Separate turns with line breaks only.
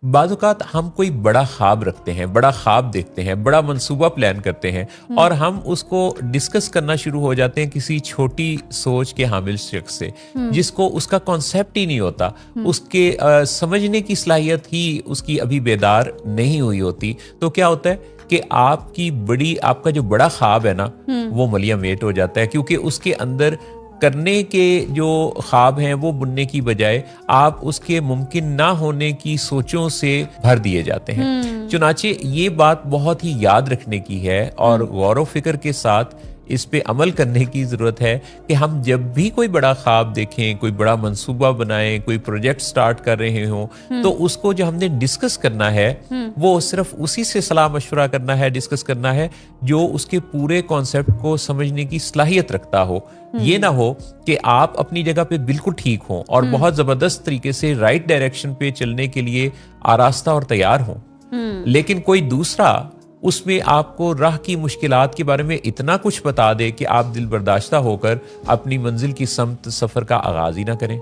बाज़ औक़ात हम कोई बड़ा ख्वाब रखते हैं, बड़ा ख्वाब देखते हैं, बड़ा मंसूबा प्लान करते हैं और हम उसको डिस्कस करना शुरू हो जाते हैं किसी छोटी सोच के हामिल शख्स से, जिसको उसका कॉन्सेप्ट ही नहीं होता, उसके समझने की सलाहियत ही उसकी अभी बेदार नहीं हुई होती। तो क्या होता है कि आपका जो बड़ा ख्वाब है ना, वो मलिया मेट हो जाता है, क्योंकि उसके अंदर करने के जो ख्वाब हैं वो बुनने की बजाय आप उसके मुमकिन ना होने की सोचों से भर दिए जाते हैं। चुनाचे ये बात बहुत ही याद रखने की है और गौर व फिक्र के साथ इस पे अमल करने की ज़रूरत है कि हम जब भी कोई बड़ा ख्वाब देखें, कोई बड़ा मंसूबा बनाएं, कोई प्रोजेक्ट स्टार्ट कर रहे हों, तो उसको जो हमने डिस्कस करना है वो सिर्फ उसी से सलाह मशवरा करना है, डिस्कस करना है जो उसके पूरे कॉन्सेप्ट को समझने की सलाहियत रखता हो। ये ना हो कि आप अपनी जगह पे बिल्कुल ठीक हों और बहुत ज़बरदस्त तरीके से राइट डायरेक्शन पे चलने के लिए आरास्ता और तैयार हों, लेकिन कोई दूसरा उसमें आपको राह की मुश्किलात के बारे में इतना कुछ बता दे कि आप दिल बर्दाश्ता होकर अपनी मंजिल की समत सफ़र का आगाज़ ही ना करें।